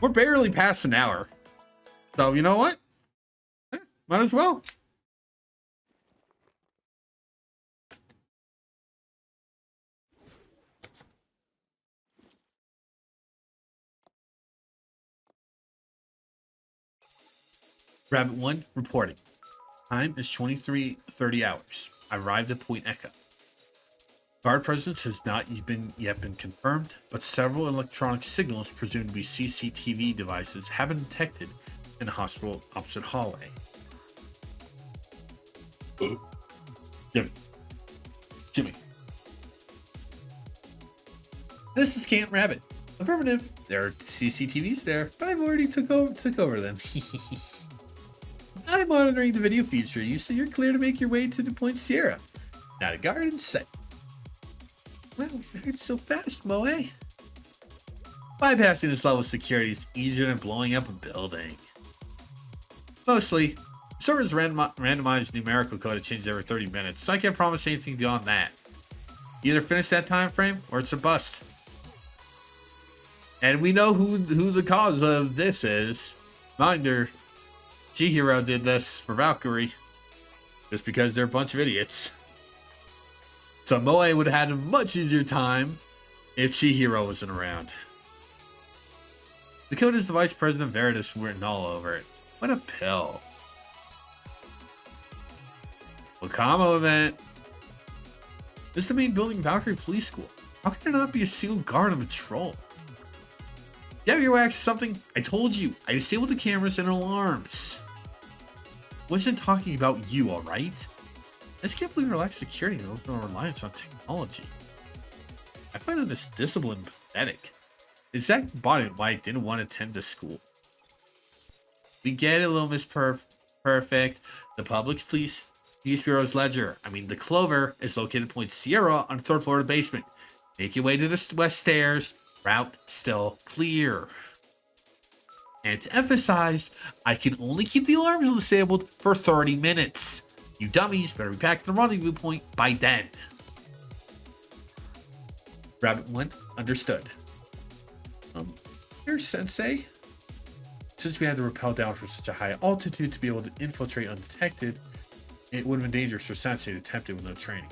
We're barely past an hour. So, you know what? Might as well. Rabbit 1 reporting. Time is 23:30 hours. I arrived at Point Echo. Guard presence has not yet been confirmed, but several electronic signals presumed to be CCTV devices have been detected in the hospital opposite hallway. Jimmy. This is Can't Rabbit. Affirmative. There are CCTVs there, but I've already took over them. I'm monitoring the video feeds for you, so you're clear to make your way to the Point Sierra. Not a guard in sight. Wow, it's so fast, Moe. Bypassing this level of security is easier than blowing up a building. Mostly, the server's randomized numerical code changes every 30 minutes, so I can't promise anything beyond that. Either finish that time frame, or it's a bust. And we know who the cause of this is. Minder. Chihiro did this for Valkyrie. Just because they're a bunch of idiots. So Moe would have had a much easier time if Chihiro wasn't around. The code is the Vice President Veritas written all over it. What a pill. Wakamo event. This is the main building of Valkyrie Police School. How can there not be a single guard on patrol? You have your wax or something? I told you. I disabled the cameras and alarms. Wasn't talking about you, alright? I just can't believe relaxed security and overall reliance on technology. I find this discipline pathetic. Exact body why I didn't want to attend this school. We get it, little Miss Perfect. The Public Police Bureau's ledger. The Clover is located at Point Sierra on the 3rd floor of the basement. Make your way to the west stairs. Route still clear. And to emphasize, I can only keep the alarms disabled for 30 minutes. You dummies better be back at the rendezvous point by then. Rabbit 1, understood. Here's Sensei. Since we had to rappel down from such a high altitude to be able to infiltrate undetected, it would have been dangerous for Sensei to attempt it with no training.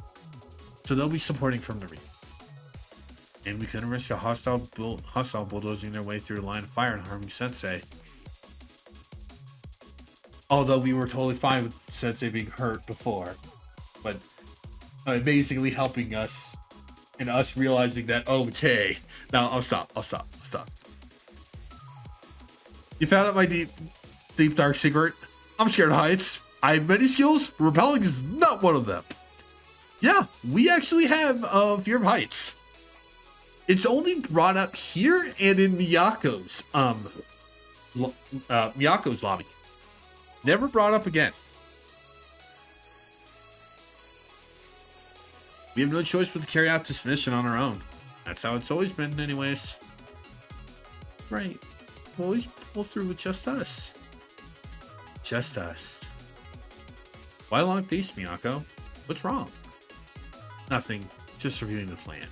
So they'll be supporting from the rear. And we couldn't risk a hostile bulldozing their way through the line of fire and harming Sensei. Although we were totally fine with Sensei being hurt before. But amazingly helping us. And us realizing that, okay. Now, I'll stop. You found out my deep dark secret? I'm scared of heights. I have many skills. Rappelling is not one of them. Yeah, we actually have fear of heights. It's only brought up here and in Miyako's lobby. Never brought up again. We have no choice but to carry out this mission on our own. That's how it's always been anyways. Right. We'll always pull through with just us. Just us. Why long face, Miyako? What's wrong? Nothing. Just reviewing the plan.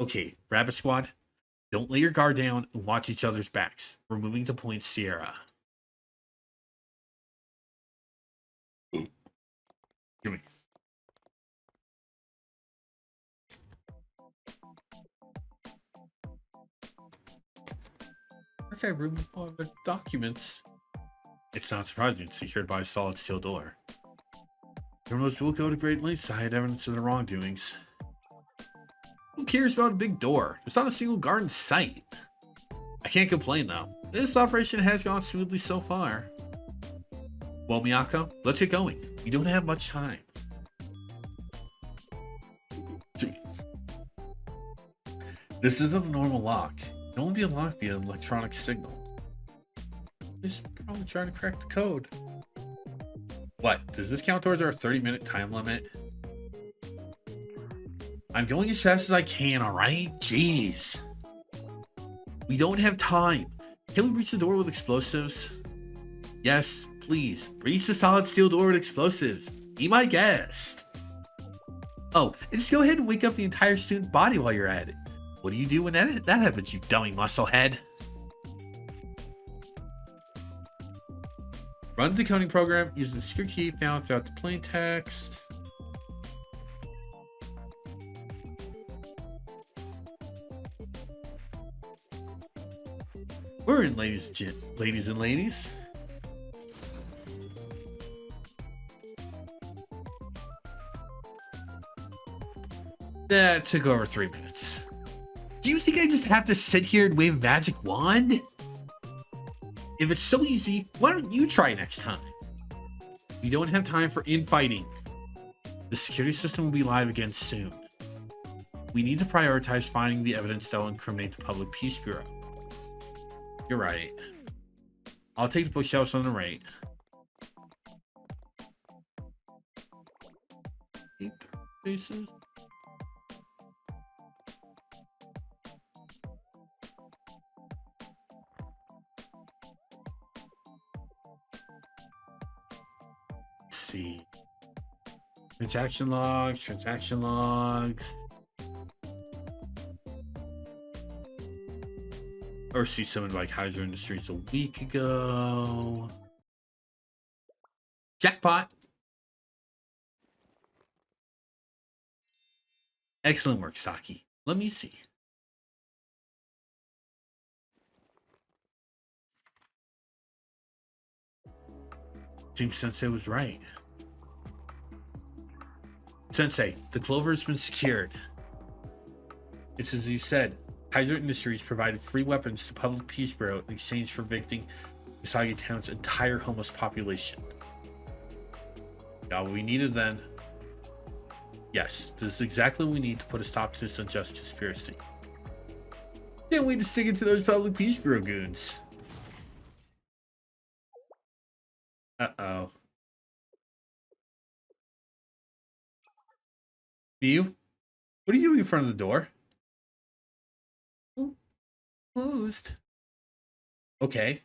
Okay, Rabbit Squad, don't lay your guard down and watch each other's backs. We're moving to Point Sierra. Gimme. Okay, room full of documents. It's not surprising, it's secured by a solid steel door. Criminals will go to great lengths to hide evidence of their wrongdoings. Who cares about a big door? There's not a single guard in sight. I can't complain though. This operation has gone smoothly so far. Well, Miyako, let's get going. We don't have much time. This isn't a normal lock. It can only be unlocked via an electronic signal. He's probably trying to crack the code. What? Does this count towards our 30-minute time limit? I'm going as fast as I can, alright? Jeez. We don't have time. Can we reach the door with explosives? Yes, please. Breach the solid steel door with explosives. Be my guest. Oh, and just go ahead and wake up the entire student body while you're at it. What do you do when that happens, you dummy musclehead? Run the decoding program using the secret key found throughout the plain text. We're in, ladies and ladies. That took over 3 minutes. Do you think I just have to sit here and wave a magic wand? If it's so easy, why don't you try next time? We don't have time for infighting. The security system will be live again soon. We need to prioritize finding the evidence that will incriminate the Public Peace Bureau. You're right. I'll take the bookshelves on the right. Faces. See, transaction logs, or see someone like Heiser Industries a week ago. Jackpot. Excellent work, Saki. Let me see. Seems Sensei was right. Sensei, the clover has been secured. It's as you said. Kaiser Industries provided free weapons to Public Peace Bureau in exchange for evicting Usagi Town's entire homeless population. Got what we needed then. Yes, this is exactly what we need to put a stop to this unjust conspiracy. Can't wait to stick it to those Public Peace Bureau goons. Uh-oh. You? What are you doing in front of the door? Oh, closed. Okay.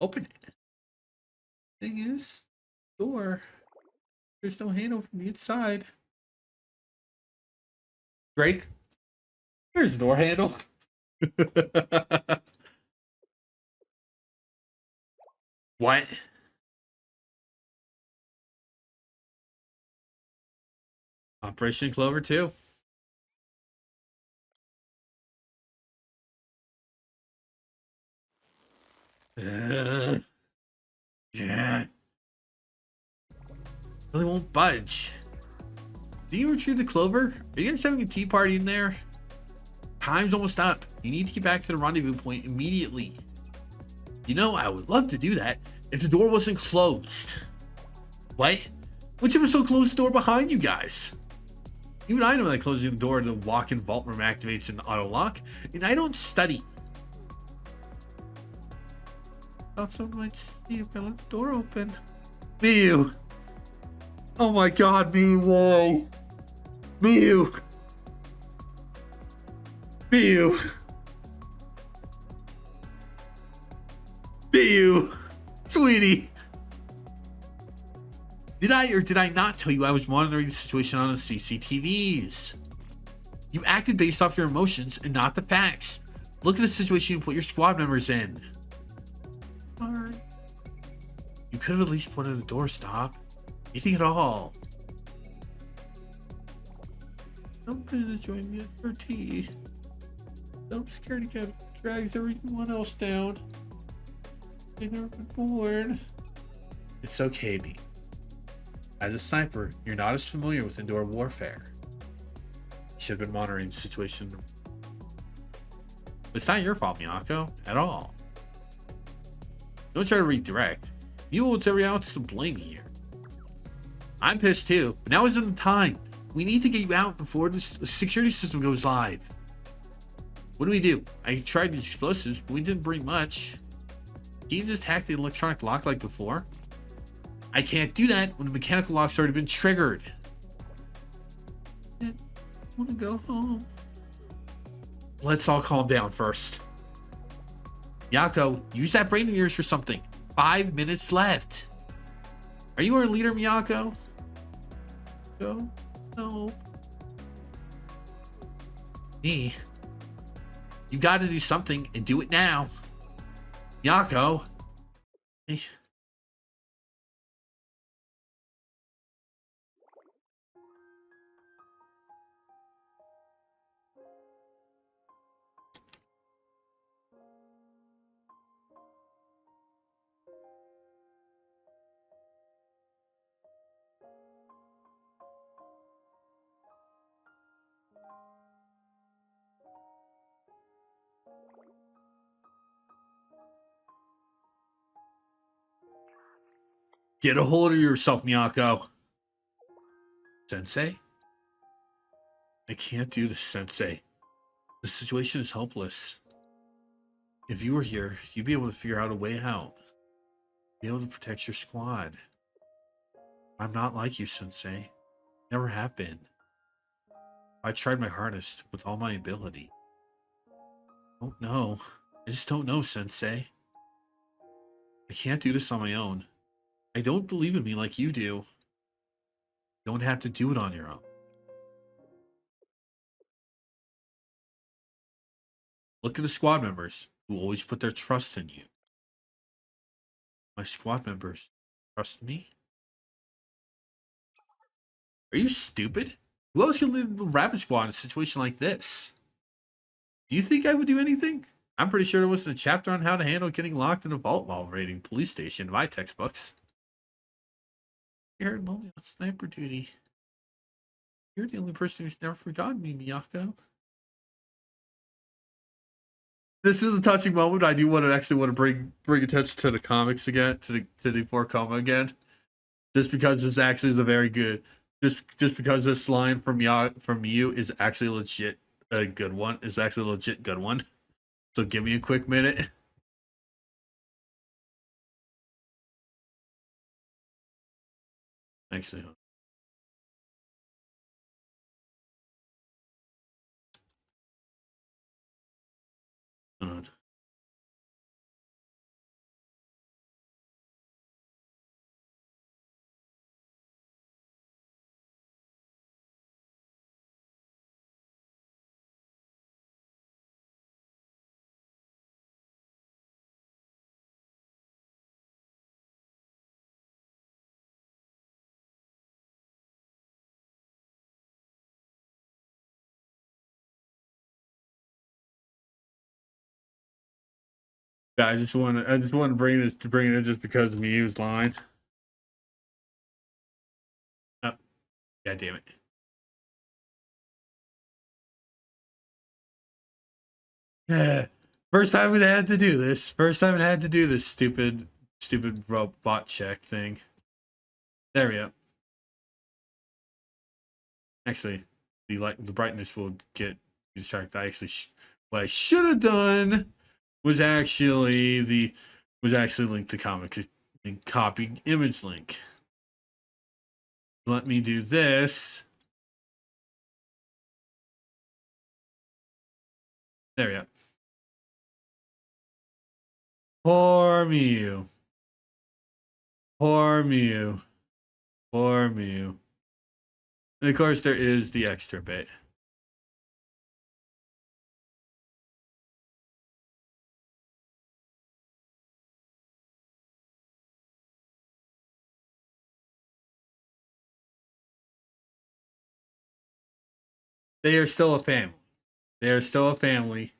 Open it. Thing is, door. There's no handle from the inside. Drake? Here's the door handle. What? Operation Clover 2. Yeah. Really won't budge. Do you retrieve the clover? Are you guys having a tea party in there? Time's almost up. You need to get back to the rendezvous point immediately. You know, I would love to do that if the door wasn't closed. What? Which of us so close the door behind you guys? Even I know that closing the door to the walk-in vault room activates an auto lock, and I don't study. Thought someone might see if I left the door open. Miyu! Oh my god, Miyu, why? Miyu! Miyu! Miyu! Sweetie! Did I or did I not tell you I was monitoring the situation on the CCTVs? You acted based off your emotions and not the facts. Look at the situation and put your squad members in. Sorry. You could have at least pointed the doorstop. Anything at all. Don't please join me for tea. Don't scaredy cat drags everyone else down. They've never been born. It's okay, me. As a sniper, you're not as familiar with indoor warfare. You should have been monitoring the situation. It's not your fault, Miyako, at all. Don't try to redirect. You holds every ounce to blame here. I'm pissed too, but now isn't the time. We need to get you out before the security system goes live. What do? I tried these explosives, but we didn't bring much. Can you just hack the electronic lock like before? I can't do that when the mechanical lock's already been triggered. I want to go home. Let's all calm down first. Miyako, use that brain of yours for something. 5 minutes left. Are you our leader, Miyako? No. Me? You got to do something and do it now. Miyako. Hey. Get a hold of yourself, Miyako. Sensei? I can't do this, Sensei. The situation is hopeless. If you were here, you'd be able to figure out a way out. Be able to protect your squad. I'm not like you, Sensei. Never have been. I tried my hardest with all my ability. I don't know. I just don't know, Sensei. I can't do this on my own. I don't believe in me like you do. You don't have to do it on your own. Look at the squad members who always put their trust in you. My squad members trust me? Are you stupid? Who else can lead the Rapid Squad in a situation like this? Do you think I would do anything? I'm pretty sure there wasn't a chapter on how to handle getting locked in a vault while raiding police station in my textbooks. You're lonely on sniper duty. You're the only person who's never forgotten me, Miyako. This is a touching moment. I do want to bring attention to the comics again, to the 4 coma again, just because it's actually the very good. Just because this line from you is actually legit a good one. It's actually a legit good one. So give me a quick minute. Actually, hold on. Yeah, I just want to bring it in just because of Mew's line. Oh, God damn it. First time we had to do this. First time I had to do this stupid robot check thing. There we go. Actually, the brightness will get distracted. What I should have done was actually link to comic and copy image link. Let me do this. There we go. Poor Mew. Poor Mew. Poor Mew. And of course, there is the extra bit. They are still a family. They are still a family,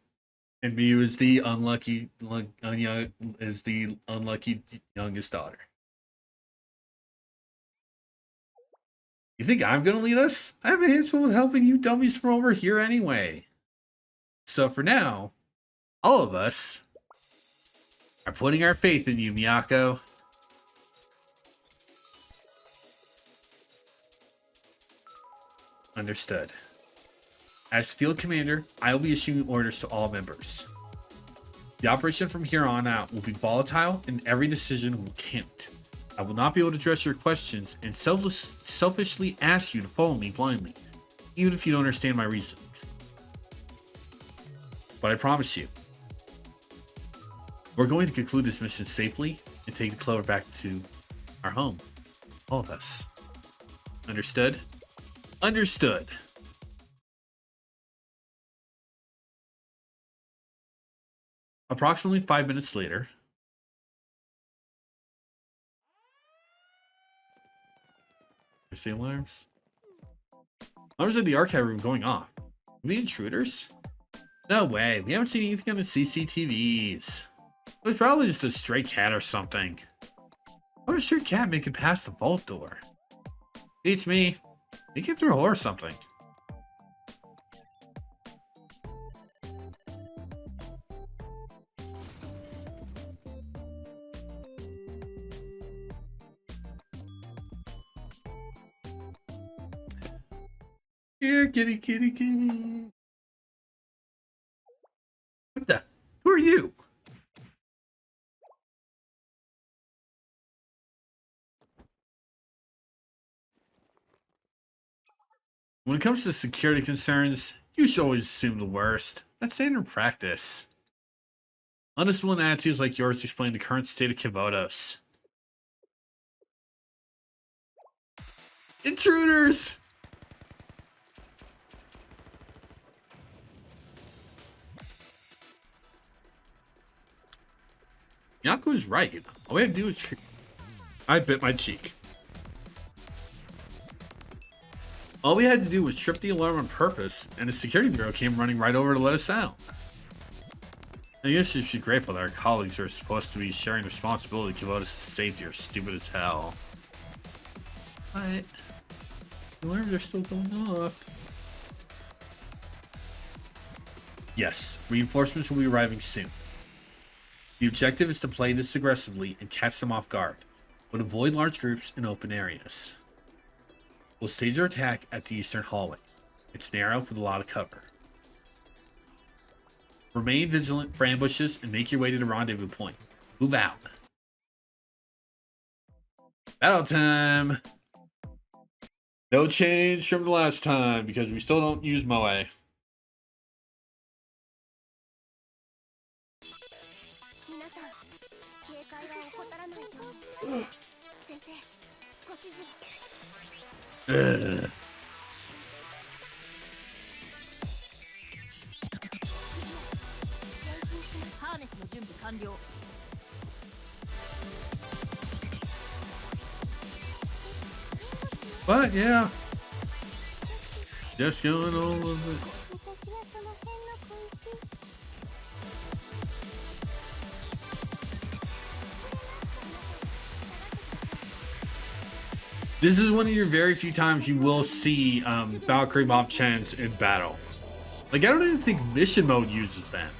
and Mew is the unlucky youngest daughter. You think I'm gonna lead us? I have a handful with helping you dummies from over here anyway. So for now, all of us are putting our faith in you, Miyako. Understood. As field commander, I will be issuing orders to all members. The operation from here on out will be volatile and every decision will count. I will not be able to address your questions and selfishly ask you to follow me blindly, even if you don't understand my reasonings. But I promise you, we're going to conclude this mission safely and take the Clover back to our home. All of us. Understood? Understood. Approximately 5 minutes later. There's the alarms. Alarms in the archive room going off. Are we intruders? No way. We haven't seen anything on the CCTVs. It was probably just a stray cat or something. How would a stray cat make it past the vault door? Beats me. They came through a hole or something. Here, kitty, kitty, kitty. What the? Who are you? When it comes to security concerns, you should always assume the worst. That's standard practice. Undisciplined attitudes like yours explain the current state of Caerbannog. Intruders! Yaku's right. All we had to do is... I bit my cheek. All we had to do was trip the alarm on purpose, and the security bureau came running right over to let us out. I guess you should be grateful that our colleagues are supposed to be sharing responsibility to give us safety are stupid as hell. But the alarms are still going off. Yes, reinforcements will be arriving soon. The objective is to play this aggressively and catch them off guard, but avoid large groups in open areas. We'll stage our attack at the eastern hallway. It's narrow with a lot of cover. Remain vigilant for ambushes and make your way to the rendezvous point. Move out. Battle time! No change from the last time because we still don't use Moe. Ugh. But yeah, just going all of it. This is one of your very few times you will see Valkyrie mob chants in battle. Like, I don't even think mission mode uses them,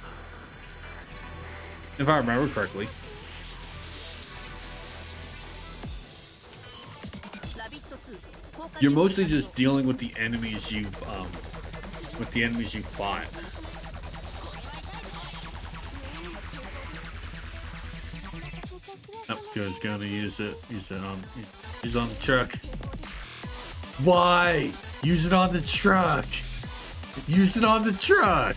if I remember correctly. You're mostly just dealing with the enemies you've fought. Oh, goes gonna use it on the truck. Why? Use it on the truck. Use it on the truck.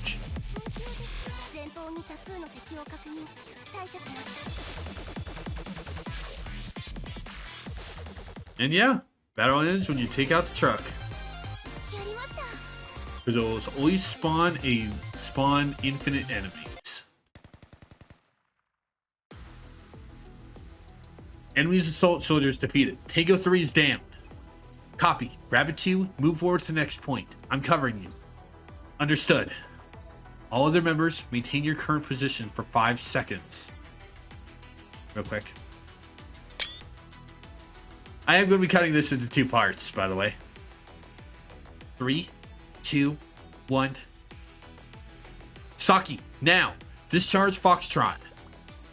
And yeah, battle ends when you take out the truck. Because it will always spawn infinite enemies. Enemies assault soldiers defeated. Tango 3 is down. Copy. Rabbit 2, move forward to the next point. I'm covering you. Understood. All other members, maintain your current position for 5 seconds. Real quick. I am going to be cutting this into 2 parts, by the way. 3, 2, 1. Saki, now. Discharge Foxtrot.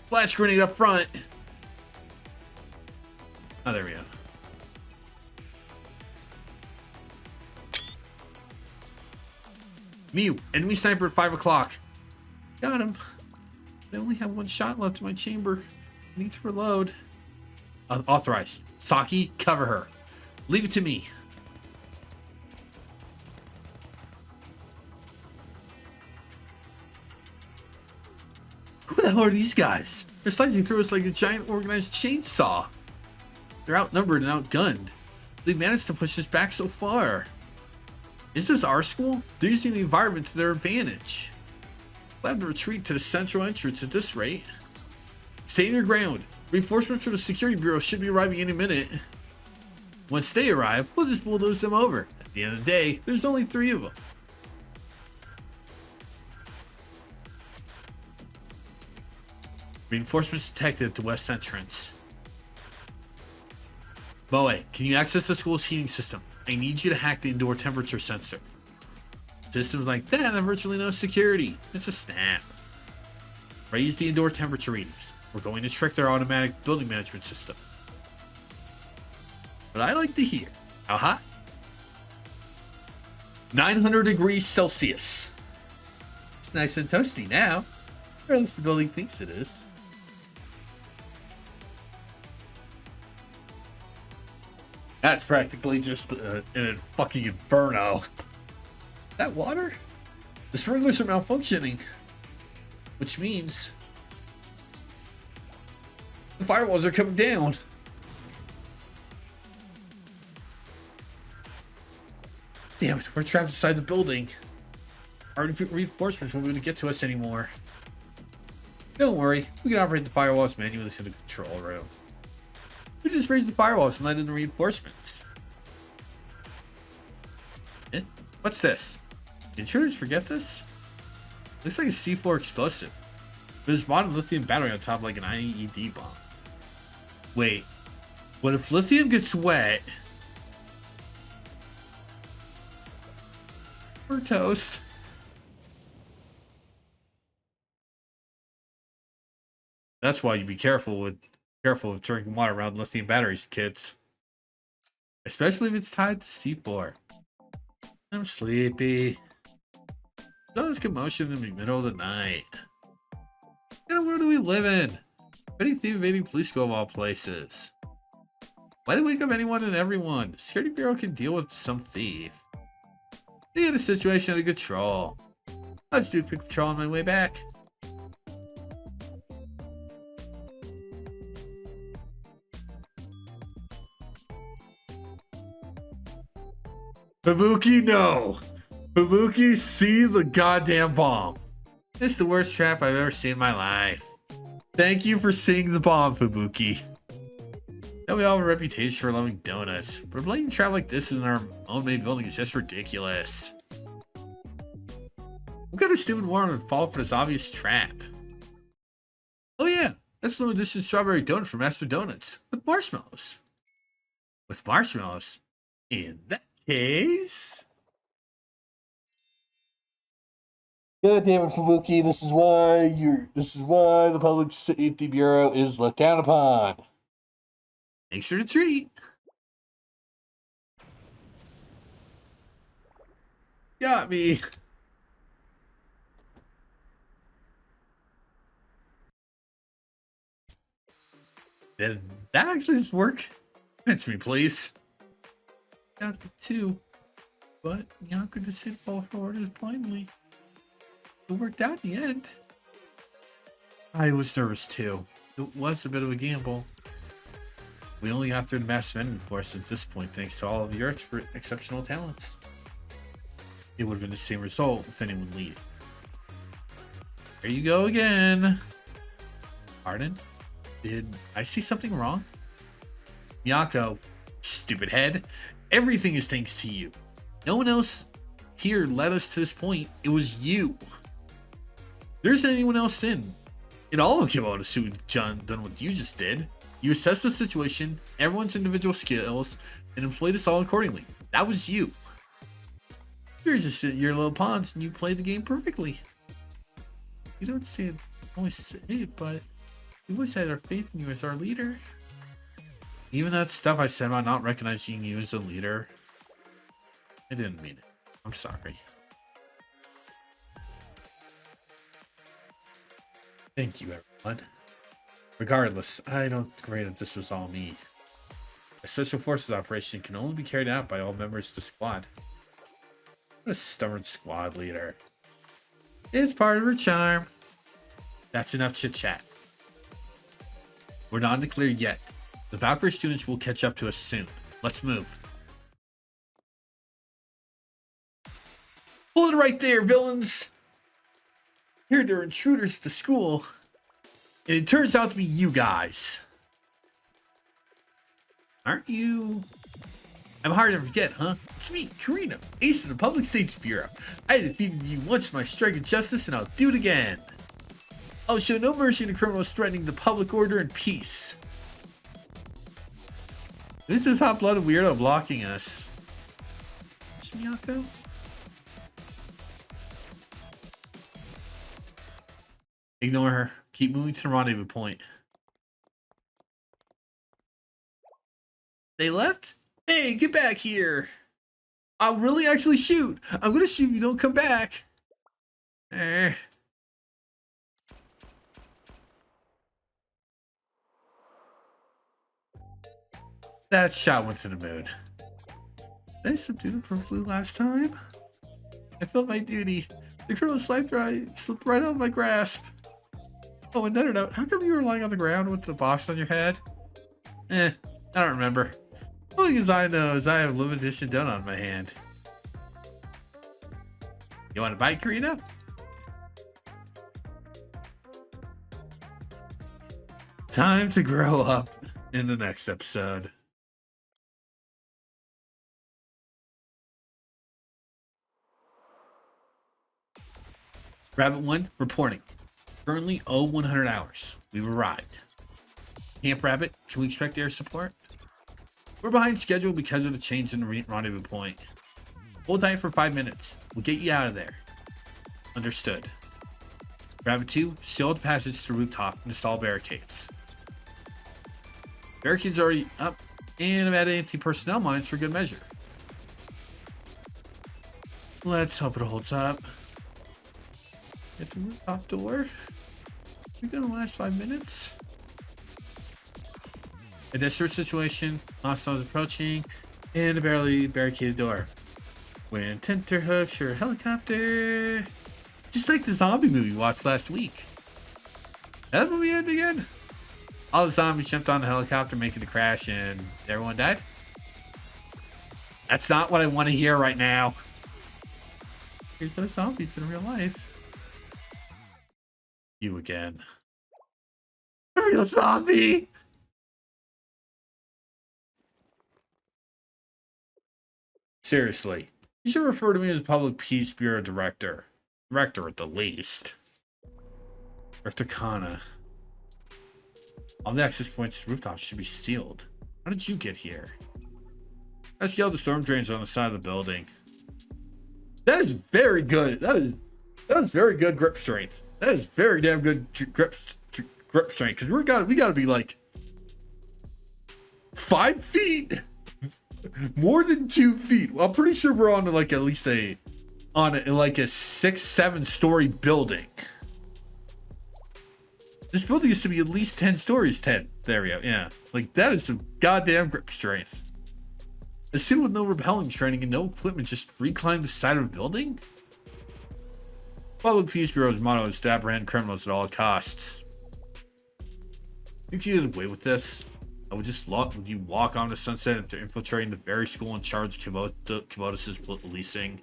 Flash grenade up front. Oh, there we go. Mew, enemy sniper at 5 o'clock. Got him. I only have 1 shot left in my chamber. I need to reload. Authorized. Saki, cover her. Leave it to me. Who the hell are these guys? They're slicing through us like a giant organized chainsaw. They're outnumbered and outgunned. They managed to push us back so far. Is this our school? They're using the environment to their advantage. We'll have to retreat to the central entrance at this rate. Stay your ground. Reinforcements for the security bureau should be arriving any minute. Once they arrive, we'll just bulldoze them over. At the end of the day, there's only 3 of them. Reinforcements detected at the west entrance. Moe, can you access the school's heating system? I need you to hack the indoor temperature sensor. Systems like that have virtually no security. It's a snap. Raise the indoor temperature readings. We're going to trick their automatic building management system. But I like to hear. How hot? 900 degrees Celsius. It's nice and toasty now. Or at least the building thinks it is. That's practically just an fucking inferno. That water? The sprinklers are malfunctioning. Which means the firewalls are coming down. Damn it, we're trapped inside the building. Our reinforcements won't be able to get to us anymore. Don't worry, we can operate the firewalls manually through the control room. We just raise the firewalls and let in the reinforcements. Eh? What's this? Did intruders forget this? Looks like a C4 explosive. There's a modern lithium battery on top like an IED bomb. Wait, what if lithium gets wet? We're toast. That's why you be careful of drinking water around lithium batteries, kids. Especially if it's tied to C4. I'm sleepy. All this commotion in the middle of the night. What kind of world do we live in? Petty thief invading police school of all places. Why they wake up anyone and everyone? The security bureau can deal with some thief. They get a situation under control. Let's do quick patrol on my way back. Fubuki, no! Fubuki, see the goddamn bomb. It's the worst trap I've ever seen in my life. Thank you for seeing the bomb, Fubuki. Now we all have a reputation for loving donuts, but a blatant trap like this in our own made building is just ridiculous. What kind of stupid warren would fall for this obvious trap? Oh yeah, that's limited edition strawberry donut from Master Donuts with marshmallows. With marshmallows? In that case... God damn it, Fubuki, this is why the Public Safety Bureau is looked down upon. Thanks for the treat. Got me. Did that actually just work? Answer me, please. Down to 2. But Yako just did fall forward as blindly. It worked out in the end. I was nervous too. It was a bit of a gamble. We only got through the massive enemy force at this point thanks to all of your exceptional talents. It would have been the same result with anyone leading. There you go again. Pardon? Did I see something wrong? Miyako, stupid head. Everything is thanks to you. No one else here led us to this point. It was you. There isn't anyone else in all of Kimono who done what you just did. You assessed the situation, everyone's individual skills, and employed us all accordingly. That was you. You're just your little pawns, and you played the game perfectly. You don't say it, always say it, but we always had our faith in you as our leader. Even that stuff I said about not recognizing you as a leader, I didn't mean it. I'm sorry. Thank you, everyone. Regardless, I don't agree that this was all me. A special forces operation can only be carried out by all members of the squad. What a stubborn squad leader. It's part of her charm. That's enough chit-chat. We're not in the clear yet. The Valkyrie students will catch up to us soon. Let's move. Hold it right there, villains! Here there are intruders at the school, and it turns out to be you guys. Aren't you? I'm hard to forget, huh? It's me, Karina, ace of the Public Safety Bureau. I defeated you once in my strike of justice, and I'll do it again. I'll show no mercy to criminals threatening the public order and peace. This is hot-blooded weirdo blocking us. Miyako? Ignore her. Keep moving to the rendezvous point. They left? Hey, get back here! I'll really actually shoot! I'm gonna shoot if you don't come back! That shot went to the moon. Did I subdue him perfectly last time? I felt my duty. The criminal slipped right out of my grasp. Oh, another note. How come you were lying on the ground with the box on your head? I don't remember. The only thing I know is I have a limited edition donut in my hand. You want to bite, Karina? Time to grow up in the next episode. Rabbit 1 reporting. Currently 0100 hours. We've arrived. Camp Rabbit, can we expect air support? We're behind schedule because of the change in the rendezvous point. Hold tight for 5 minutes. We'll get you out of there. Understood. Rabbit 2, seal the passage to the rooftop and install barricades. Barricades already up, and I've added anti-personnel mines for good measure. Let's hope it holds up. Get the rooftop door. We're gonna last 5 minutes. A desperate situation, hostiles approaching, and a barely barricaded door. When tenterhooks or helicopter. Just like the zombie movie we watched last week. That movie ended again? All the zombies jumped on the helicopter making the crash and everyone died? That's not what I want to hear right now. Here's those zombies in real life. You again. A real zombie! Seriously, you should refer to me as Public Peace Bureau Director. Director at the least. Director Kana. All the access points to the rooftops should be sealed. How did you get here? I scaled the storm drains on the side of the building. That is very good. That is very good grip strength. That is very damn good grip strength. Because we gotta be like 5 feet. More than 2 feet. Well, I'm pretty sure we're on like at least a 6-7 story building. This building used to be at least 10 stories. 10. There we go. Yeah. Like that is some goddamn grip strength. A suit with no rappelling training and no equipment just free climb the side of a building? Public Peace Bureau's motto is to apprehend criminals at all costs. You can get away with this. I would just let you walk on the sunset after infiltrating the very school in charge of Kibotas' policing.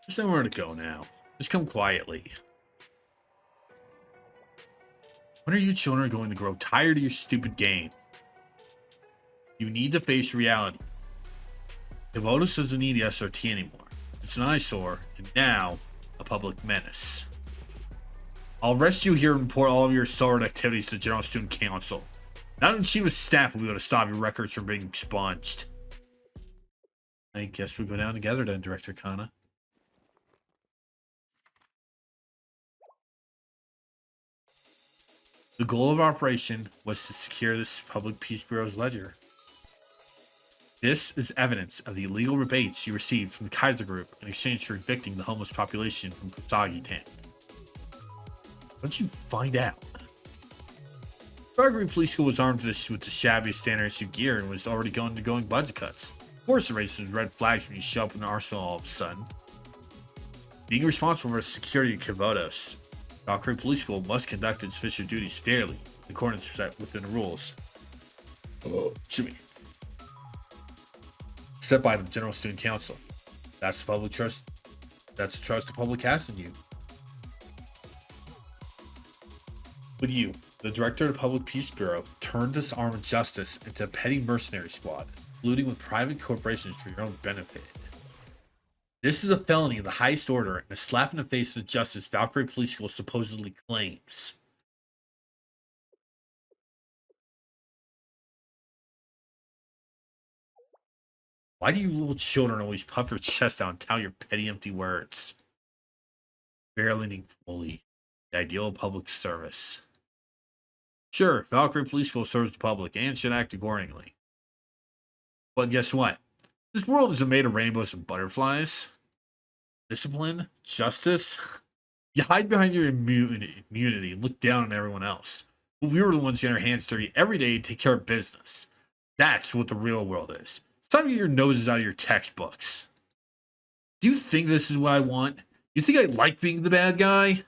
There's nowhere to go now. Just come quietly. When are you children going to grow tired of your stupid game? You need to face reality. Kibotas doesn't need SRT anymore. It's an eyesore, and now a public menace. I'll arrest you here and report all of your assault activities to the General Student Council. Not even chief of staff will be able to stop your records from being expunged. I guess we go down together then, Director Kana. The goal of our operation was to secure this Public Peace Bureau's ledger. This is evidence of the illegal rebates you received from the Kaiser Group in exchange for evicting the homeless population from Kusagi-tan. What did you find out? Caerbannog Police School was armed with the shabbiest standard issue gear and was already going budget cuts. Of course, the race was red flags when you show up in the arsenal all of a sudden. Being responsible for the security of Kibotas, Caerbannog Police School must conduct its official duties fairly, in accordance within the rules. Set by the General Student Council. That's the public trust. That's the trust the public has in you. With you, the director of the Public Peace Bureau turned this arm of justice into a petty mercenary squad, colluding with private corporations for your own benefit. This is a felony of the highest order and a slap in the face of the justice Valkyrie Police School supposedly claims. Why do you little children always puff your chest out and tell your petty empty words? Barreling fully, the ideal of public service. Sure, Valkyrie Police School serves the public and should act accordingly. But guess what? This world isn't made of rainbows and butterflies. Discipline, justice. You hide behind your immunity and look down on everyone else. But we were the ones getting our hands dirty every day to take care of business. That's what the real world is. It's time to get your noses out of your textbooks. Do you think this is what I want? You think I like being the bad guy?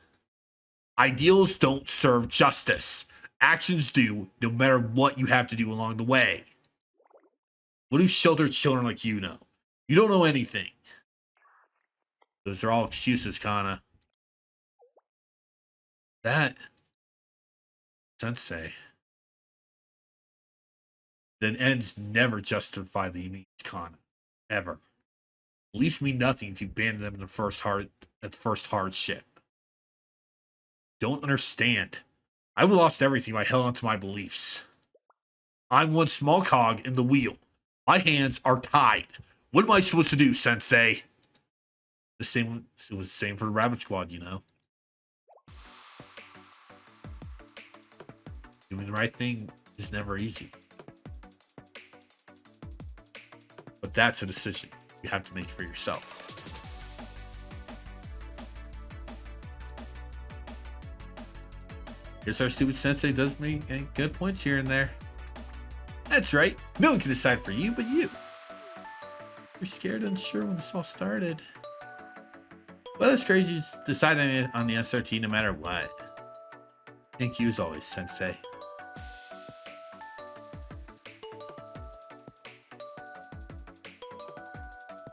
Ideals don't serve justice. Actions do, no matter what you have to do along the way. What do sheltered children like you know? You don't know anything. Those are all excuses, Kana. That, Sensei. Then ends never justify the means, Kana. Ever. Beliefs mean nothing if you abandon them in the first hardship. Don't understand. I would have lost everything if I held on to my beliefs. I'm one small cog in the wheel. My hands are tied. What am I supposed to do, Sensei? It was the same for the Rabbit Squad, you know. Doing the right thing is never easy. But that's a decision you have to make for yourself. Here's our stupid Sensei does make good points here and there. That's right. No one can decide for you but you. You're scared and unsure when this all started. Well, it's crazy deciding on the SRT no matter what. Thank you as always, Sensei.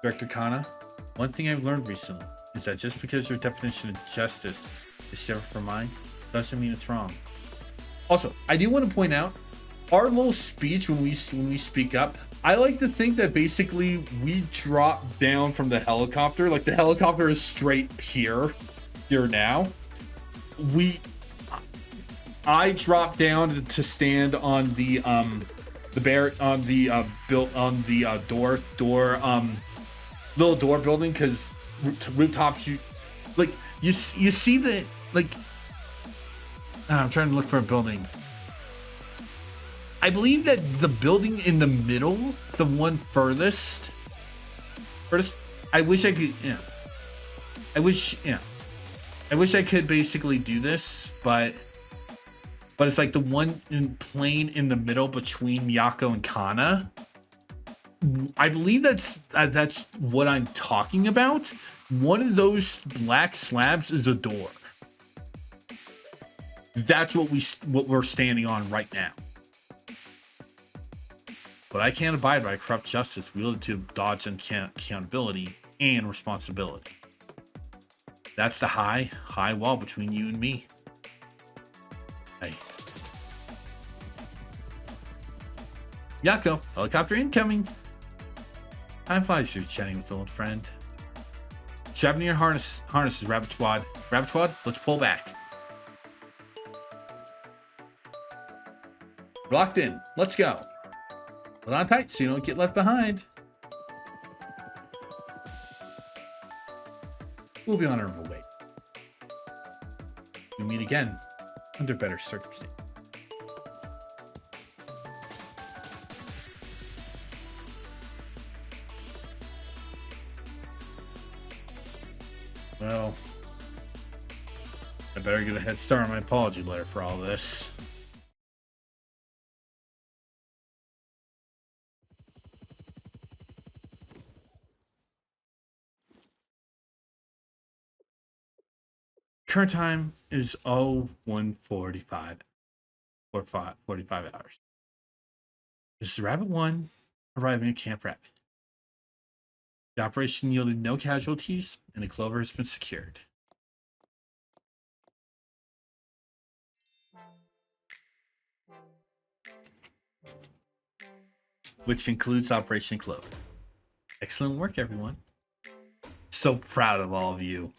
Director Kana, one thing I've learned recently is that just because your definition of justice is different from mine, doesn't mean it's wrong. Also, I do want to point out our little speech when we speak up. I like to think that basically we drop down from the helicopter. Like the helicopter is straight here now. I drop down to stand on the little door building because rooftops you see the like. I'm trying to look for a building. I believe that the building in the middle, the one furthest. I wish I could. Yeah. I wish I could basically do this, but it's like the one plane in the middle between Miyako and Kana. I believe that's what I'm talking about. One of those black slabs is a door. That's what we're standing on right now. But I can't abide by corrupt justice wielded to dodge accountability and responsibility. That's the high wall between you and me. Hey. Yako, helicopter incoming. Time flies through chatting with old friend. Strap into your harnesses, Rabbit Squad. Rabbit Squad, let's pull back. Locked in. Let's go. Hold on tight so you don't get left behind. We'll be on our way. We meet again under better circumstances. Well, I better get a head start on my apology letter for all this. Current time is 01:45 or 45 hours. This is Rabbit 1 arriving at Camp Rabbit. The operation yielded no casualties, and the clover has been secured. Which concludes Operation Clover. Excellent work, everyone. So proud of all of you.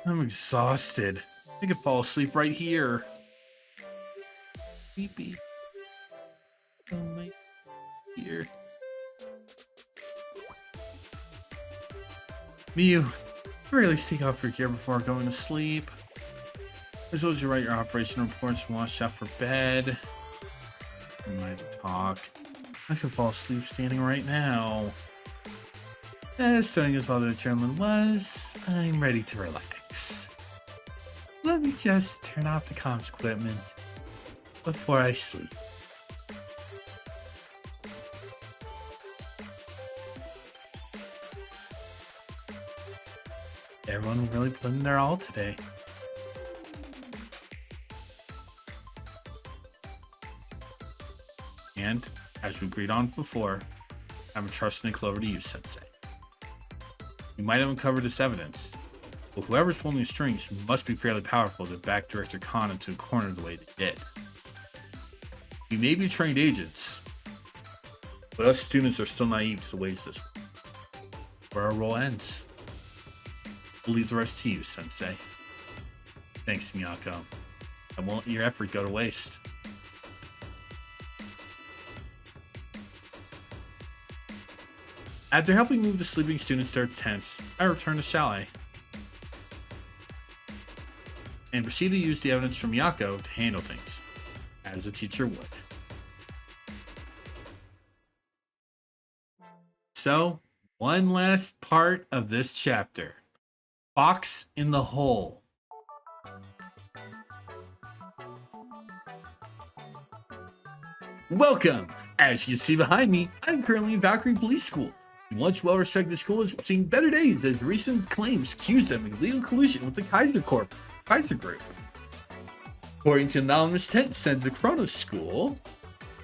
I'm exhausted. I could fall asleep right here. Sleepy. Oh my dear. Miyu, really take off your gear before going to sleep. As well as you write your operation reports and wash out for bed. I might talk. I could fall asleep standing right now. As stunning as all the adrenaline was, I'm ready to relax. Let me just turn off the comms equipment before I sleep. Everyone really put in their all today. And, as we agreed on before, I'm entrusting the clover to you, Sensei. You might have uncovered this evidence, but whoever's pulling the strings must be fairly powerful to back Director Khan into a corner the way they did. We may be trained agents, but us students are still naive to the ways this world. Where our role ends. We'll leave the rest to you, Sensei. Thanks, Miyako. I won't let your effort go to waste. After helping move the sleeping students to their tents, I returned to Chalet and proceeded to use the evidence from Miyako to handle things, as a teacher would. So, one last part of this chapter. Fox in the hole. Welcome! As you can see behind me, I'm currently in Valkyrie Police School. The once well-respected school is seeing better days as recent claims accuse them of illegal collusion with the Kaiser Group. According to an anonymous text sent to Kronos School,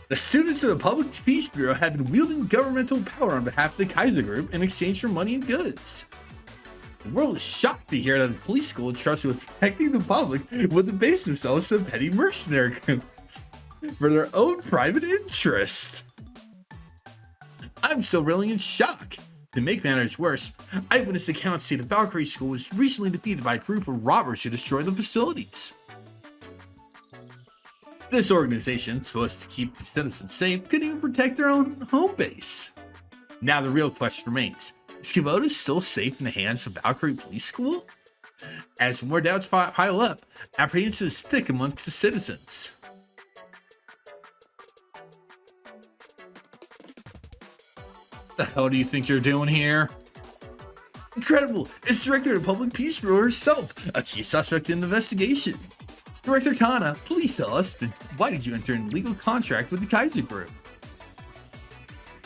the students of the Public Peace Bureau have been wielding governmental power on behalf of the Kaiser Group in exchange for money and goods. The world is shocked to hear that the police school entrusted with protecting the public would debase themselves to a petty mercenary group for their own private interest. I'm still really in shock. To make matters worse, eyewitness accounts say the Valkyrie School was recently defeated by a group of robbers who destroyed the facilities. This organization, supposed to keep the citizens safe, couldn't even protect their own home base. Now the real question remains, is Caerbannog still safe in the hands of Valkyrie Police School? As more doubts pile up, apprehension is thick amongst the citizens. What the hell do you think you're doing here? Incredible! It's Director of the Public Peace Bureau herself, a key suspect in the investigation. Director Kana, please tell us, why did you enter an illegal contract with the Kaiser Group?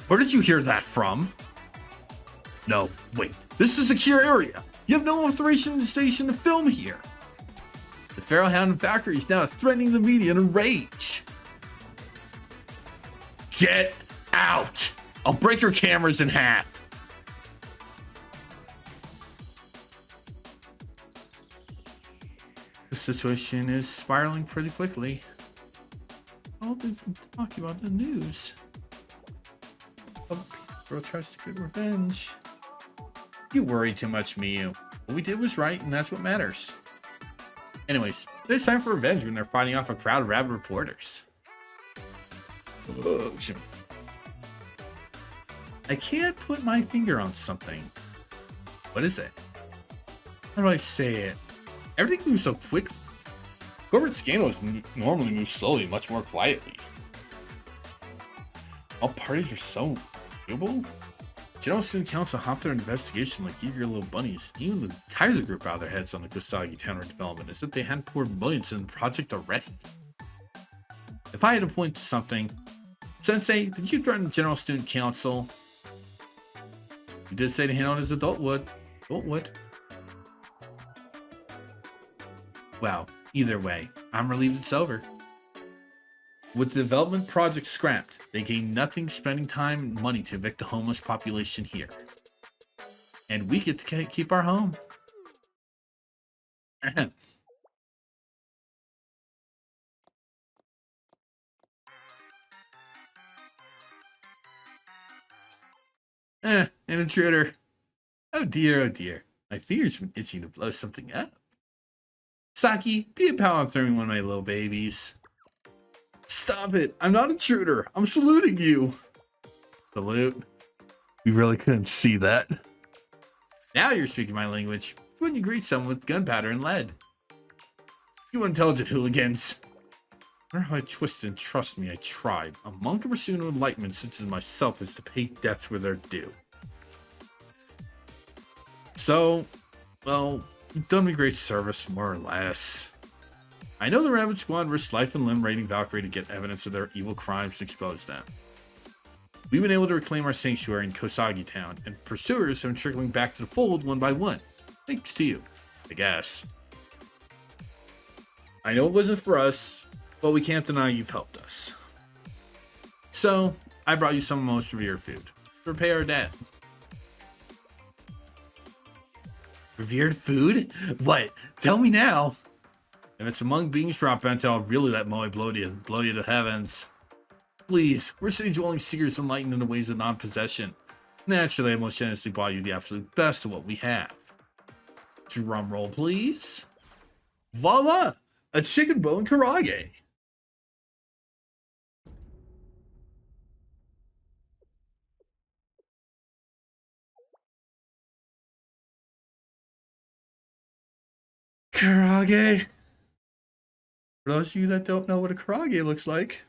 Where did you hear that from? No, wait, this is a secure area. You have no authorization to film here. The Pharaoh Hound of Valkyrie is now threatening the media in a rage. Get out! I'll break your cameras in half. The situation is spiraling pretty quickly. All they've been talking about in the news. Girl tries to get revenge. You worry too much, Miyu. What we did was right, and that's what matters. Anyways, it's time for revenge when they're fighting off a crowd of rabid reporters. Ugh. I can't put my finger on something. What is it? How do I say it? Everything moves so quickly. Corporate scandals normally move slowly, much more quietly. All parties are so valuable. General Student Council hopped their investigation like eager little bunnies. Even the Kaiser Group out their heads on the Kusagi Tower development as if they hadn't poured millions in the project already. If I had to point to something, Sensei, did you threaten General Student Council? You did say to handle it as adult would. Well, either way, I'm relieved it's over. With the development project scrapped, they gain nothing spending time and money to evict the homeless population here. And we get to keep our home. An intruder. Oh dear, oh dear. My fingers have been itching to blow something up. Saki, be a pal and throw me one of my little babies. Stop it. I'm not an intruder. I'm saluting you. Salute. We really couldn't see that. Now you're speaking my language. When you greet someone with gunpowder and lead. You intelligent hooligans. I wonder how I twisted and trust me, I tried. A monk of pursuit of enlightenment such as myself is to pay debts where they're due. So, well, you've done me great service, more or less. I know the Rabbit Squad risked life and limb raiding Valkyrie to get evidence of their evil crimes and expose them. We've been able to reclaim our sanctuary in Kosagi Town, and pursuers have been trickling back to the fold one by one. Thanks to you, I guess. I know it wasn't for us, but we can't deny you've helped us. So, I brought you some most revered food to repay our debt. Revered food? What? Tell me now. If it's among beings drop bento, I'll really let Moe blow you to heavens. Please, we're city-dwelling seekers enlightened in the ways of non-possession. Naturally, I most generously bought you the absolute best of what we have. Drum roll, please. Voila! A chicken bone karage. Karage. For those of you that don't know what a karage looks like.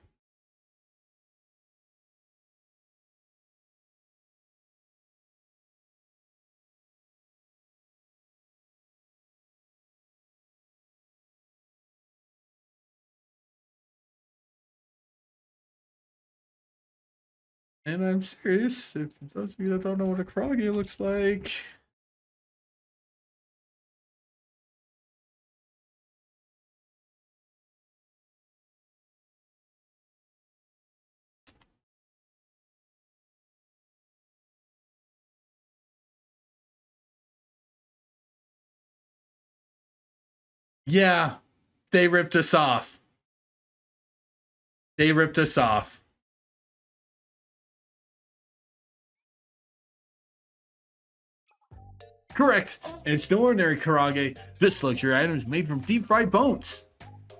And I'm serious, if those of you that don't know what a karage looks like. Yeah, they ripped us off. They ripped us off. Correct. And it's no ordinary karage. This luxury item is made from deep fried bones.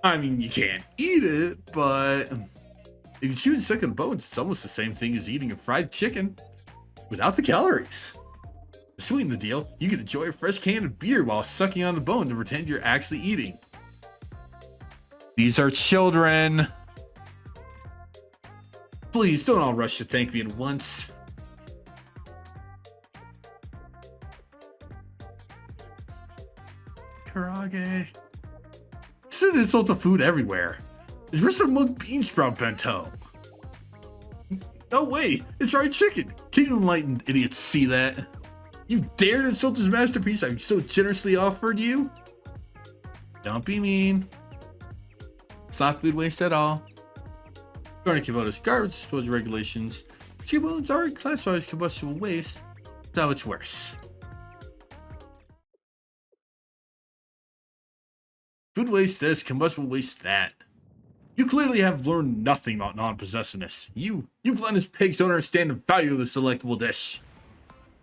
I mean, you can't eat it, but if you chew and suck on bones, it's almost the same thing as eating a fried chicken without the calories. To sweeten the deal, you can enjoy a fresh can of beer while sucking on the bone to pretend you're actually eating. These are children. Please don't all rush to thank me at once. Karage. This is an insult to food everywhere. Is there some mug bean sprout bento? No way! It's fried chicken! Can you enlightened idiots see that? You dared insult this masterpiece I've so generously offered you? Don't be mean. It's not food waste at all. According to Kibota's garbage disposal regulations, Chibones are classified as combustible waste, so it's worse. Food waste this, combustible waste that. You clearly have learned nothing about non-possessiveness. You gluttonous pigs don't understand the value of this delectable dish.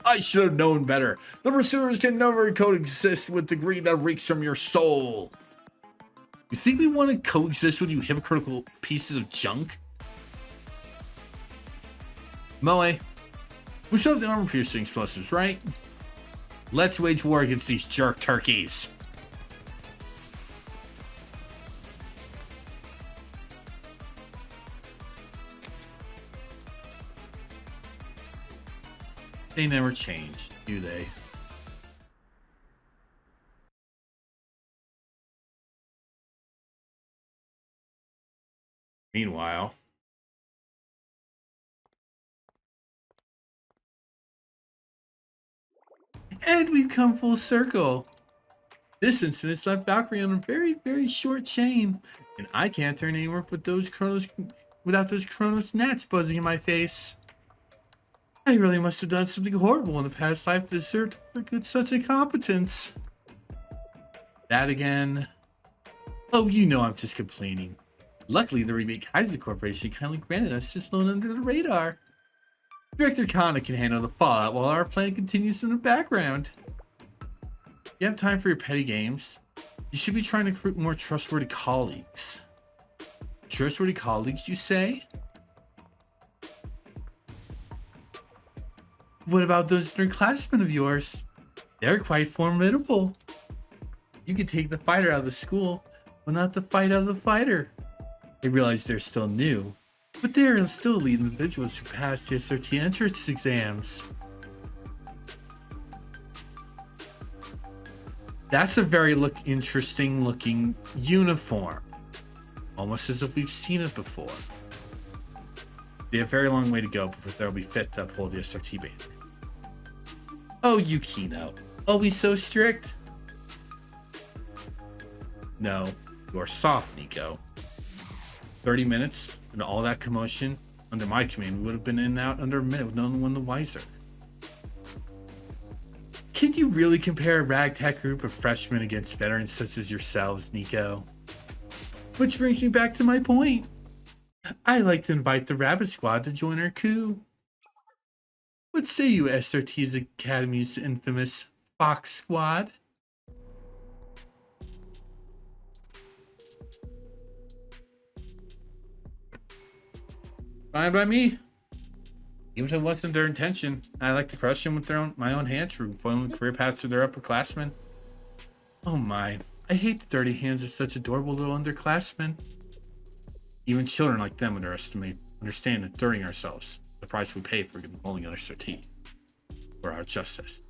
I should have known better. The pursuers can never coexist with the greed that reeks from your soul. You think we want to coexist with you hypocritical pieces of junk? Moe, we still have the armor-piercing explosives, right? Let's wage war against these jerk turkeys. They never changed, do they? Meanwhile, and we've come full circle. This incident's left Valkyrie on a very, very short chain. And I can't turn anywhere with those Chronos without those Chronos gnats buzzing in my face. I really must have done something horrible in the past life to deserve such incompetence. That again. Oh, you know I'm just complaining. Luckily, the remake Kaiser Corporation kindly granted us just flown under the radar. Director Kana can handle the fallout while our plan continues in the background. You have time for your petty games. You should be trying to recruit more trustworthy colleagues. Trustworthy colleagues, you say? What about those underclassmen of yours? They're quite formidable. You could take the fighter out of the school, but not the fight out of the fighter. I realize they're still new, but they're still elite individuals who pass the SRT entrance exams. That's a very interesting looking uniform. Almost as if we've seen it before. They have a very long way to go before they'll be fit to uphold the SRT banner. Oh, Yukino. Always so strict? No, you're soft, Nico. 30 minutes and all that commotion under my command, we would have been in and out under a minute with no one the wiser. Can you really compare a ragtag group of freshmen against veterans such as yourselves, Nico? Which brings me back to my point. I like to invite the Rabbit Squad to join our coup. What say you, SRT's Academy's infamous Fox Squad? Fine by me. Even if it wasn't their intention, I like to crush them with my own hands for foiling career paths to their upperclassmen. Oh my, I hate the dirty hands of such adorable little underclassmen. Even children like them understand that during ourselves, the price we pay for holding our SRT, for our justice.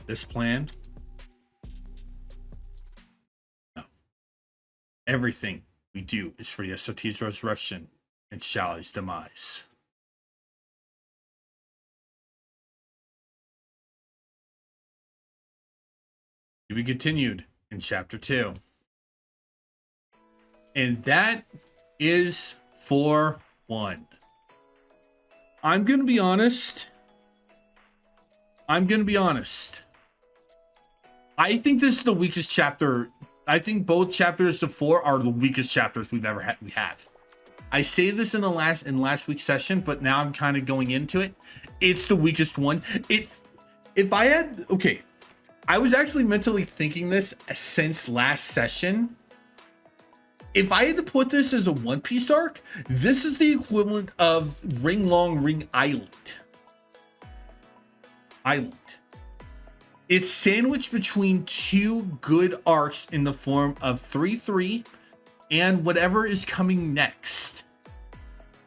This plan? No. Everything we do is for the SRT's resurrection and Shally's demise. To be continued in chapter 2. And that is for 1. I'm gonna be honest. I think this is the weakest chapter. I think both chapters to 4 are the weakest chapters we have. I say this in last week's session, but now I'm kind of going into it. It's the weakest one. I was actually mentally thinking this since last session. If I had to put this as a One Piece arc, this is the equivalent of Ring Long Ring Island. It's sandwiched between 2 good arcs in the form of 3-3 and whatever is coming next.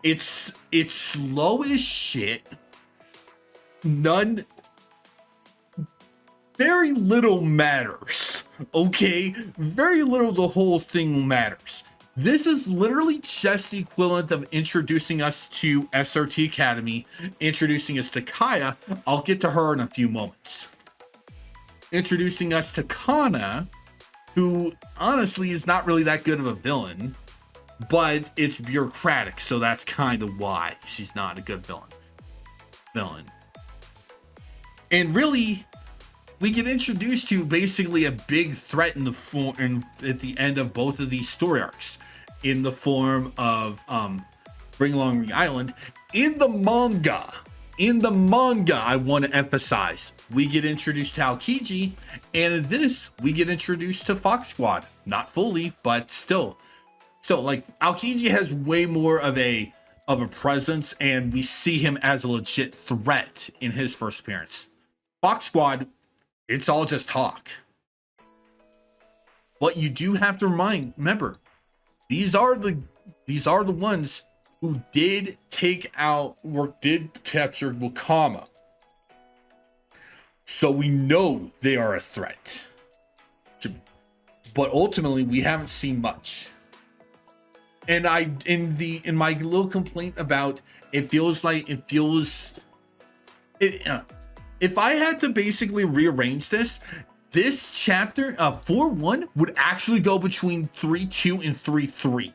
It's slow as shit. Very little matters, okay? Very little the whole thing matters. This is literally just the equivalent of introducing us to SRT Academy, introducing us to Kaya. I'll get to her in a few moments. Introducing us to Kana, who honestly is not really that good of a villain, but it's bureaucratic, so that's kind of why she's not a good villain. And really, we get introduced to basically a big threat at the end of both of these story arcs, in the form of Bring Along Ring Island. In the manga, I want to emphasize, we get introduced to Aokiji, and in this, we get introduced to Fox Squad. Not fully, but still. So, like, Aokiji has way more of a presence, and we see him as a legit threat in his first appearance. Fox Squad, it's all just talk. But you do have to remember, these are the ones who did capture Wakama. So we know they are a threat. But ultimately, we haven't seen much. And in my little complaint about it If I had to basically rearrange this, this chapter 4-1 would actually go between 3-2 and 3-3.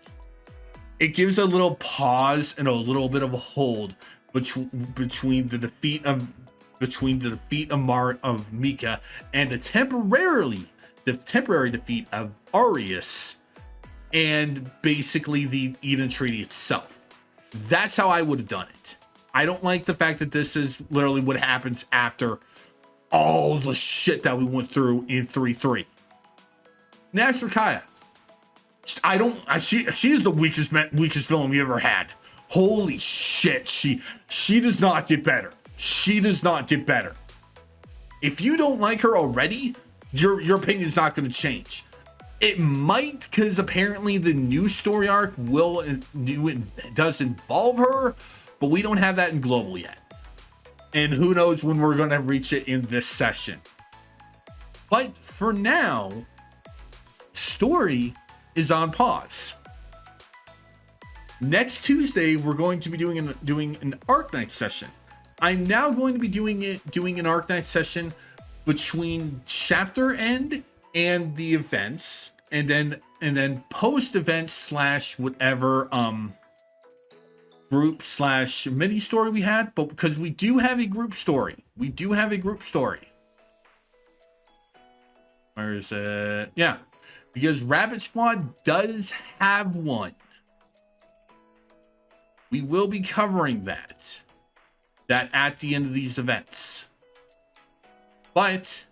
It gives a little pause and a little bit of a hold between the defeat of Mika and the temporary defeat of Arius and basically the Eden Treaty itself. That's how I would have done it. I don't like the fact that this is literally what happens after all the shit that we went through in 3-3. Now for Kaya. She is the weakest villain we ever had. Holy shit, she does not get better. She does not get better. If you don't like her already, your opinion is not going to change. It might, because apparently the new story arc does involve her, but we don't have that in Global yet. And who knows when we're going to reach it in this session. But for now, story is on pause. Next Tuesday, we're going to be doing an Arc Night session. I'm now going to be doing an Arc Night session between chapter end and the events, and then post events / whatever group / mini story we had. But because we do have a group story, where is it? Yeah, because Rabbit Squad does have one. We will be covering that at the end of these events. But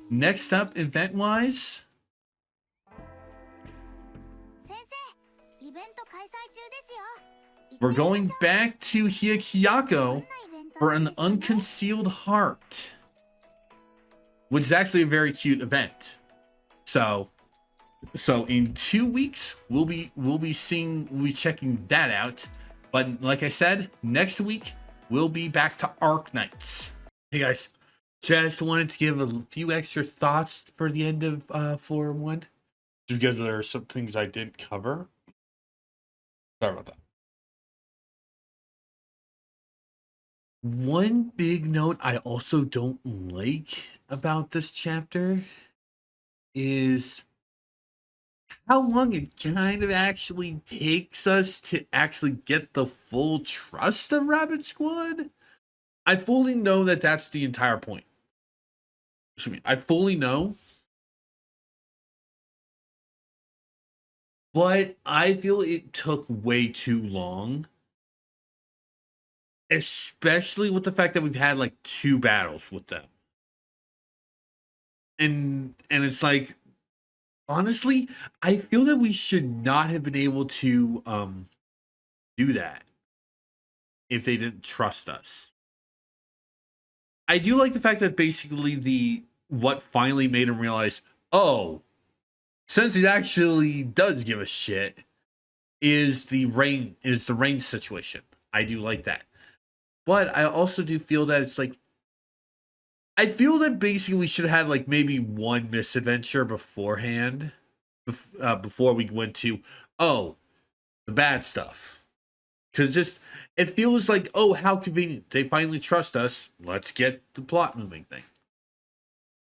next up, event-wise, we're going back to Hikiyako for an Unconcealed Heart, which is actually a very cute event. So in 2 weeks, we'll be checking that out. But like I said, next week we'll be back to Arc Nights. Hey guys, just wanted to give a few extra thoughts for the end of 4-1, because there are some things I didn't cover. Sorry about that. One big note I also don't like about this chapter is how long it kind of actually takes us to actually get the full trust of Rabbit Squad. I fully know that that's the entire point. I fully know. But I feel it took way too long. Especially with the fact that we've had like 2 battles with them. And it's like, honestly, I feel that we should not have been able to do that if they didn't trust us. I do like the fact that basically what finally made him realize, oh, since he actually does give a shit, is the rain situation. I do like that. But I also do feel that it's like, I feel that basically we should have had like maybe one misadventure beforehand, before we went to, the bad stuff. Because it feels like, oh, how convenient. They finally trust us. Let's get the plot moving thing.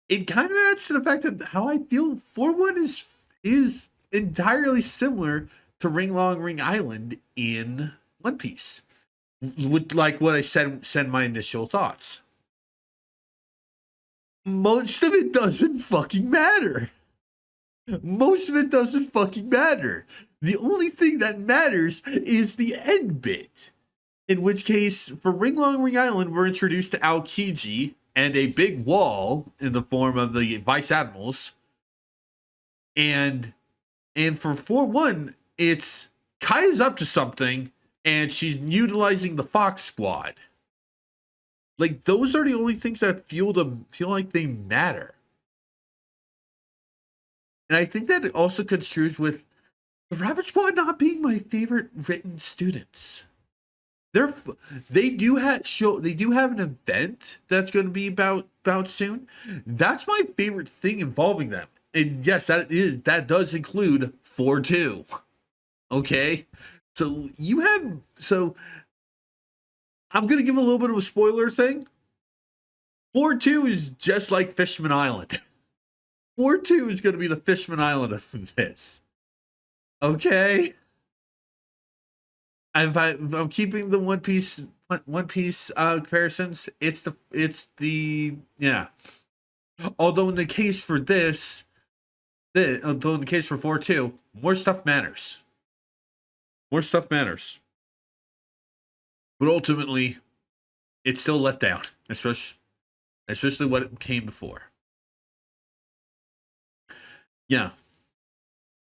It kind of adds to the fact that how I feel 4-1 is entirely similar to Ring Long Ring Island in One Piece. With like what I said my initial thoughts. Most of it doesn't fucking matter. Most of it doesn't fucking matter. The only thing that matters is the end bit. In which case, for Ring Long Ring Island, we're introduced to Aokiji and a big wall in the form of the Vice Admirals. And for 4-1, it's Kaya's up to something, and she's utilizing the Fox Squad. Like, those are the only things that feel like they matter. And I think that it also construes with the Rabbit Squad not being my favorite written students. They do have an event that's going to be about soon. That's my favorite thing involving them. And yes, that does include 4-2. Okay? So I'm going to give a little bit of a spoiler thing. 4-2 is just like Fishman Island. 4-2 is going to be the Fishman Island of this. Okay? I'm keeping the One Piece comparisons. It's the yeah. Although in the case for although in the case for 4-2, more stuff matters. More stuff matters. But ultimately, it's still let down, especially what it came before. Yeah,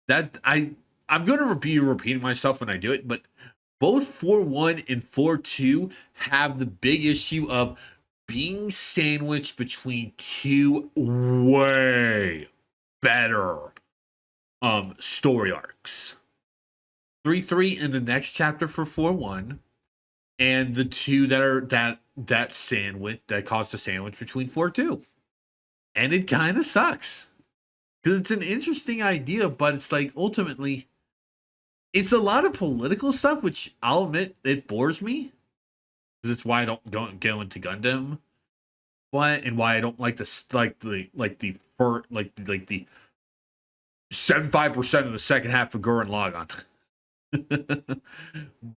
I'm gonna be repeating myself when I do it, but both 4-1 and 4-2 have the big issue of being sandwiched between two way better story arcs. 3-3 in the next chapter for 4-1, and the two that are that sandwich that caused the sandwich between 4-2. And it kind of sucks. Because it's an interesting idea, but it's like ultimately it's a lot of political stuff, which I'll admit it bores me. Because it's why I don't go into Gundam. And why I don't like the 75% of the second half of Gurren Lagann.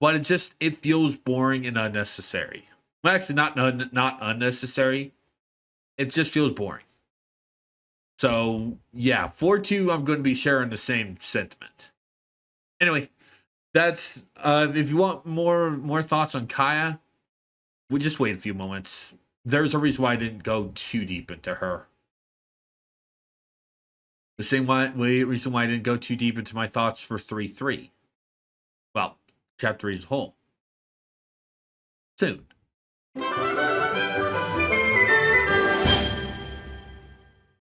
But it feels boring and unnecessary. Well, actually, not unnecessary. It just feels boring. So yeah, 4-2, I'm going to be sharing the same sentiment. Anyway, that's if you want more thoughts on Kaya, we'll just wait a few moments. There's a reason why I didn't go too deep into her. The same reason why I didn't go too deep into my thoughts for 3-3. Well, chapter 3 as a whole. Soon.